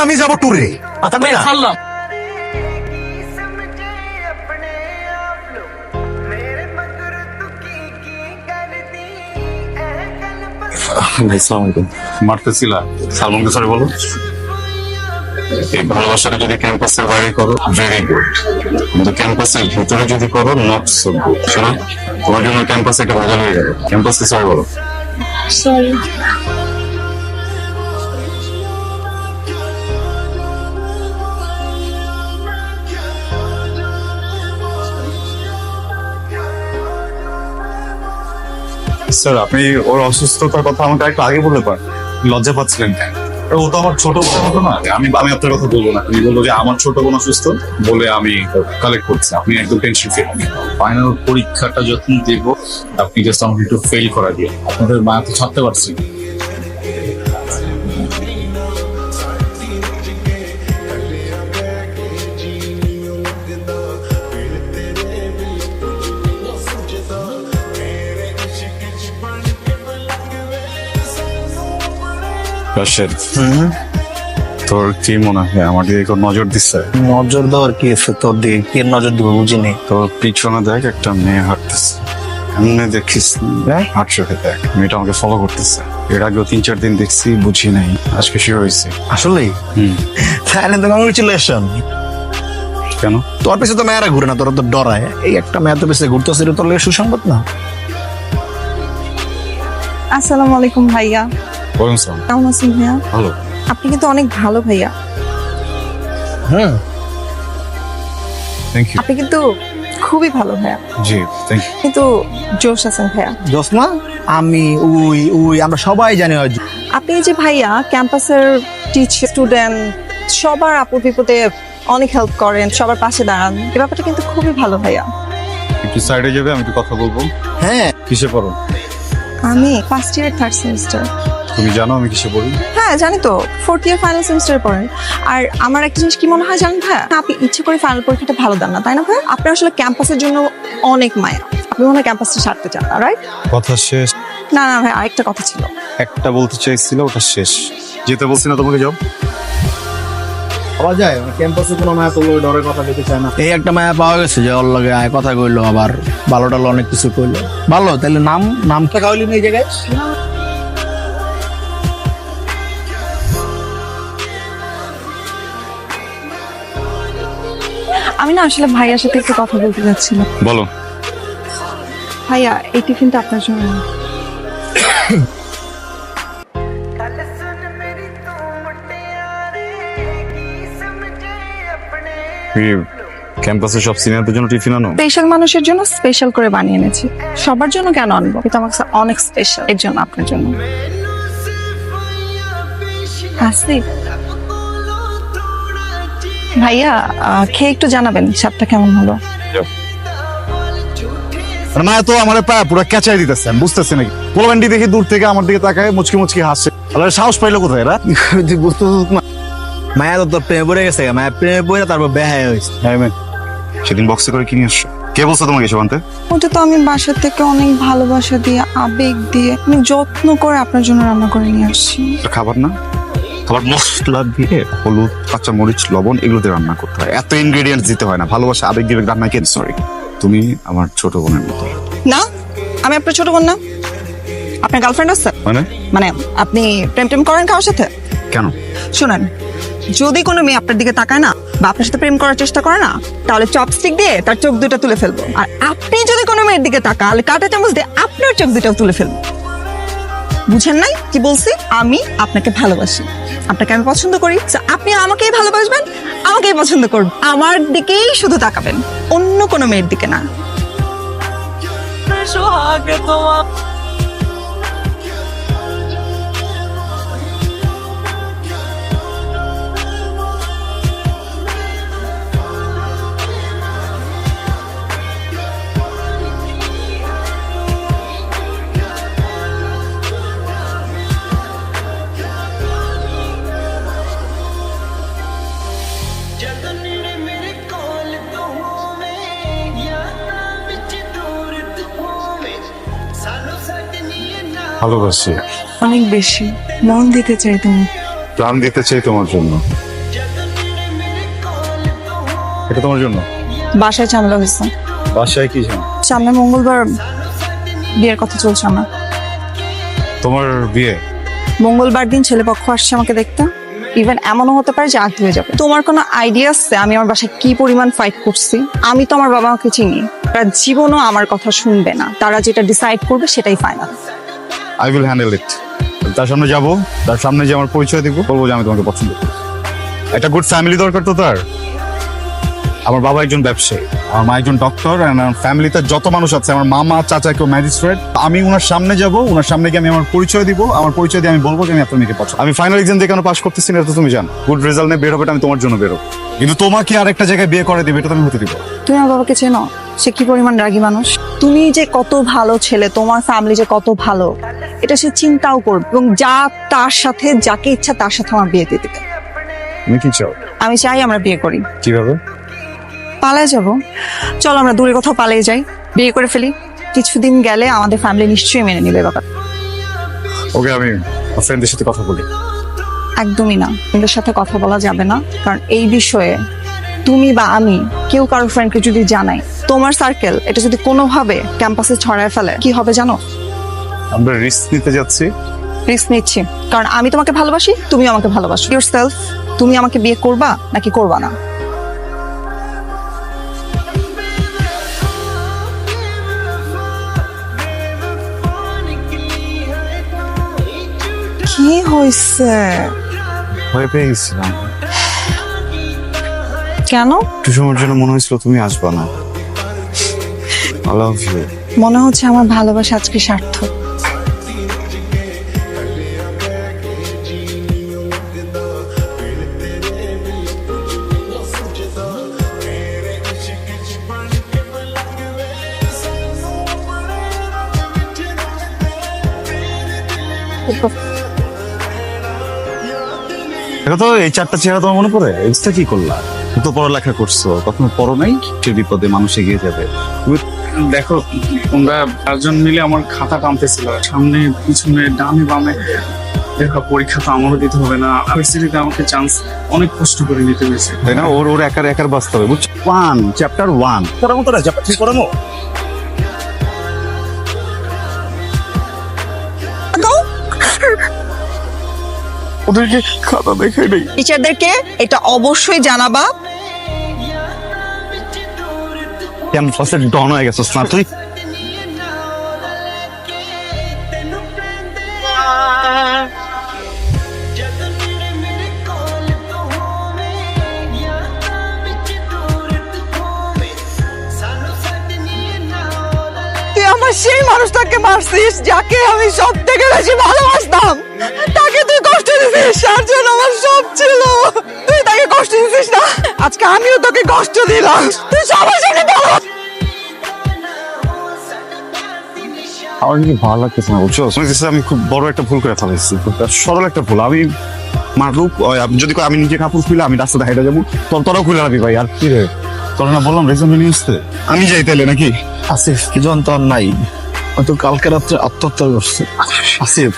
আমি যাবো ট্যুরে। আচ্ছা ভাই ছাড়লাম। ভাই সালাম আলাইকুম। মারতেছিলা সালমানকে সরি বলো। এই ভালোবাসাটা যদি ক্যাম্পাসের বাইরে করো ভেরি গুড, কিন্তু ক্যাম্পাসের ভিতরে যদি করো নট সো গুড। শোনো, তোমার জন্য ক্যাম্পাসে একটা ভালো হয়ে গেল। ক্যাম্পাসকে সরি বলো। সরি। স্যার আপনি ওর অসুস্থতার কথা আমাকে একটু আগে বলতে পারেন, লজ্জা পাচ্ছিলেন কেন? ও তো আমার ছোট বোন হতো না। আমি আমি আপনার কথা বলবো না, আমি বলবো যে আমার ছোট বোন অসুস্থ বলে আমি কালেক্ট করছি। আপনি একদম টেনশন ফ্রি। ফাইনাল পরীক্ষাটা যখন দেব আপনি জাস্ট আমাকে একটু ফেল করা দিয়ে, আপনাদের মা তো ছাড়তে পারছি। রাশেদ, তোর কি মনে হয় আমার দিকে কেউ নজর দিচ্ছে? নজর দেওয়ার কি আছে তোর দিকে? কে নজর দিব বুঝিনি। তোর পিছনে দেখ একটা মেয়ে হাঁটতেছে, এমনি দেখিস হাঁটছে দেখ, মেয়েটা আমাকে ফলো করতেছে। এর আগেও 3-4 দিন দেখছি, বুঝি নাই, আজকে শিওর হয়েছে। আসলেই? তাহলে তো কংগ্রেচুলেশন। কেন? তোর পিছে তো মেয়েরা ঘুরে না, তোরা তো ডরায়। এই একটা মেয়ে তো পিছে ঘুরতেছে, এটা তোর লেগে সুসংবাদ না? আসসালামু আলাইকুম ভাইয়া, বলুন স্যার। কেমন আছেন ভাইয়া? ভালো। আপনি কিন্তু অনেক ভালো ভাইয়া। হ্যাঁ, থ্যাংক ইউ। আপনি কিন্তু খুবই ভালো ভাইয়া, জি থ্যাংক ইউ। কিন্তু জোশ আছেন ভাইয়া। জোসনা, আমি উই উই আমরা সবাই জানি হয়। আপনি যে ভাইয়া ক্যাম্পাসের টিচার স্টুডেন্ট সবার আপদ বিপদে অনেক হেল্প করেন, সবার পাশে দাঁড়ান, এই ব্যাপারটা কিন্তু খুবই ভালো ভাইয়া। একটু সাইডে যাবে, আমি একটু কথা বলবো। হ্যাঁ, কিসে পড়ো? আমি ফার্স্ট ইয়ার 3rd সেমিস্টার। তুমি জানো আমি কিসে পড়ি? হ্যাঁ জানি তো, 4th ইয়ার ফাইনাল সেমিস্টারে পড়েন। আর আমার একটা জিনিস কি মনে হয় জানেন ভাইয়া, আপনি ইচ্ছে করে ফাইনাল পরীক্ষাটা ভালো দেন না, তাই না ভাই? আপনার আসলে ক্যাম্পাসের জন্য অনেক মায়া, আপনি মনে হয় ক্যাম্পাসটা ছাড়তে চান না, রাইট? কথা শেষ। না না ভাই, আরেকটা কথা ছিল। একটা বলতে চাইছিল, ওটা শেষ। যেতে বলছি না তোমাকে, যাও। পাওয়া যায় ক্যাম্পাসে কোনো মায়া তো ডরের কথা বলতে চায় না। এই একটা মায়া পাওয়া গেছে যে ওর লগে আয় কথা কইলো, আবার ভালো টালো অনেক কিছু কইলো। ভালো, তাহলে নামটা খাওয়াইলি না এই জায়গায়? আমি না আসলে ভাইয়ার সাথে একটু কথা বলতে যাচ্ছিলাম। বলো। ভাইয়া এই টিফিনটা আপনার জন্য। ক্যাম্পাসে সব সিনিয়রদের জন্য টিফিন আনো? স্পেশাল মানুষের জন্য স্পেশাল করে বানিয়ে এনেছি। সবার জন্য কেন আনবো? এটা আমার কাছে অনেক স্পেশাল, এর জন্য আপনার জন্য। আসি ভাইয়া, খেয়ে একটু জানাবেন স্বাদটা কেমন হলো। মায়া তো আমার প্রায় পুরো ক্যাচাই দিতেছে, আমি বুঝতেছি নাকি। পোলাবান্ডি দেখি দূর থেকে আমার দিকে তাকায়, মুচকি মুচকি হাসছে। তাহলে সাহস পাইলো কোথায় এরা? তুই বুঝতে না, মায়া তো তোর প্রেমে পড়ে গেছে। মায়া প্রেমে পড়ে তারপর বেহায় হয়েছে। সেদিন বক্সে করে কিনে আসছো, কে বলছো তোমাকে এসব আনতে? ওটা তো আমি বাসা থেকে অনেক ভালোবাসা দিয়ে, আবেগ দিয়ে, আমি যত্ন করে আপনার জন্য রান্না করে নিয়ে আসছি। এটা খাবার না, খাবার মশলা দিয়ে হলুদ, কাঁচা মরিচ, লবণ এগুলো দিয়ে রান্না করতে হয়। এত ইনগ্রেডিয়েন্টস দিতে হয় না। ভালোবাসা আবেগ দিয়ে রান্না কেন? সরি, তুমি আমার ছোট বোনের মতো। না, আমি আপনার ছোট বোন না। আপনার গার্লফ্রেন্ড আছে? মানে আপনি প্রেম টেম করেন কারোর সাথে? কেন? শুনেন, যদি কোনো মেয়ে আপনার দিকে তাকায় না বা আপনার সাথে প্রেম করার চেষ্টা করে না, তাহলে চপস্টিক দিয়ে তার চোখ দুটো তুলে ফেলবো। আর আপনি যদি কোনো মেয়ের দিকে তাকালে কাঁটা চামচ দিয়ে আপনার চোখ দুটো তুলে ফেলবো। বুঝেন নাই কি বলছি? আমি আপনাকে ভালোবাসি, আপনাকে আমি পছন্দ করি। So, আপনি আমাকেই ভালোবাসবেন, আমাকেই পছন্দ করবেন, আমার দিকেই শুধু তাকাবেন, অন্য কোনো মেয়ের দিকে না। ভালোবাসি অনেক বেশি মন দিতে চাই তুমি। প্রাণ দিতে চাই তোমার জন্য। এটা তোমার জন্য। বাসায় ঝামেলা হয়েছে। বাসায় কি জানো? সামনে মঙ্গলবার বিয়ের কথা চলছে আমার। তোমার বিয়ে? মঙ্গলবার দিন ছেলেপক্ষ আসছে আমাকে দেখতে। ইভেন এমনও হতে পারে যে আগ হয়ে যাবে। তোমার কোনো আইডিয়া আছে আমি আমার বাসায় কি পরিমাণ ফাইট করছি? আমি তো আমার বাবা মাকে চিনি, তারা জীবনও আমার কথা শুনবে না। তারা যেটা ডিসাইড করবে সেটাই ফাইনাল। আই উইল হ্যান্ডেল ইট। তার সামনে যাব, তার সামনে যে আমার পরিচয় দিব, বলবো যে আমি তোমাকে পছন্দ করি। একটা গুড ফ্যামিলি দরকার তো তার। আমার বাবা একজন ব্যবসায়ী, আমার মা একজন ডক্টর, আমার ফ্যামিলিতে যত মানুষ আছে, আমার মামা চাচা কেউ ম্যাজিস্ট্রেট। আমি ওনার সামনে যাব, ওনার সামনে গিয়ে আমি আমার পরিচয় দিব, আমার পরিচয় দিয়ে আমি বলবো যে আমি আপনার মেয়েকে পছন্দ। আমি ফাইনাল এক্সাম দিয়ে কেন পাস করতেছি না এটা তো তুমি জানো। গুড রেজাল্ট নিয়ে বের হবে, আমি তোমার জন্য বেরো, কিন্তু তোমাকে আর একটা জায়গায় বিয়ে করে দিবে এটা তো আমি হতে দিব। তুমি আমার বাবাকে চেনো? সে কি পরিমাণ রাগী মানুষ। তুমি যে কত ভালো ছেলে, তোমার ফ্যামিলি যে কত ভালো, এটা সে চিন্তাও করবে এবং যা তার সাথে যাকে ইচ্ছা তার সাথে আমার বিয়ে দিয়ে দেবে। তুমি কি চাও? আমি চাই আমরা বিয়ে করি। কিভাবে? পালায় যাব। চলো আমরা দূরে কোথাও পালিয়ে যাই, বিয়ে করে ফেলি। কিছুদিন গেলে আমাদের ফ্যামিলি নিশ্চয়ই মেনে নেবে ব্যাপার। ওকে, আমি ফ্রেন্ডদের সাথে কথা বলি। একদমই না, তোমাদের সাথে কথা বলা যাবে না, কারণ এই বিষয়ে তুমি বা আমি কেউ কারো ফ্রেন্ডকে যদি জানাই, তোমার সার্কেল এটা যদি কোনোভাবে ক্যাম্পাসে ছড়ায় ফেলে, কি হবে জানো? আমরা রিস্ক নিতে যাচ্ছি। রিস্ক নিচ্ছি কারণ আমি তোমাকে ভালোবাসি, তুমি আমাকে ভালোবাসো। ইয়োরসেলফ, তুমি আমাকে বিয়ে করবা নাকি করবা না? কি হয়েছে? ভয় পেয়ে গেছিলাম। কেন? একটু সময়ের জন্য মনে হয়েছিল তুমি আসবা না। I love you. মনে হচ্ছে আমার ভালোবাসা আজকে সার্থক। এটা তো এই চারটা চেহারা তোমার মনে পড়ে? এক্সট্রা কি করলা? তুমি তো পড়ালেখা করছো, কখনো পড়ো নাই? সে বিপদে মানুষ এগিয়ে যাবে। তুমি দেখো, তোমরা চারজন মিলে আমার খাতা টানতেছিল, সামনে পিছনে ডানে বামে। দেখো, পরীক্ষা তো আমারও দিতে হবে না, ভার্সিটিতে আমাকে চান্স অনেক কষ্ট করে নিতে হয়েছে। তাই না? ওর ওর একার বাঁচতে হবে, বুঝছো? চ্যাপ্টার 1 পড়াবো তোরা, চ্যাপ্টার 3 পড়াবো। ওদেরকে খাতা দেখাই নেই। টিচারদেরকে এটা অবশ্যই জানাবা। ক্যাম্পাসের ডন হয়ে গেছিস না তুই? তুই আমার সেই মানুষটাকে মারছিস যাকে আমি সব থেকে বেশি ভালোবাসতাম। তাকে তুই কষ্ট দিছিস, তার জন্য আমার সব ছিল। তুই তাকে কষ্ট দিছিস না, আজকে আমিও তোকে কষ্ট দিলাম। তুই সবার সামনে বল। আমার কিন্তু ভালো লাগতেছে না, বুঝছো? আমি খুব বড় একটা ভুল করে ফেলেছি, সরল একটা ভুল। আমি মারুক, যদি আমি নিজে কাপড় খুলে আমি রাস্তাতে হাইটা যাবো, তোরাও খুলে রাখবি ভাই। আর কি রে, তোরা না বললাম রেজাল্ট নিয়ে আসতে? আমি যাই তাইলে নাকি? আসিফ কি যন্ত্রণ নাই, হয়তো কালকে রাত্রে আত্মহত্যা করছে। আসিফ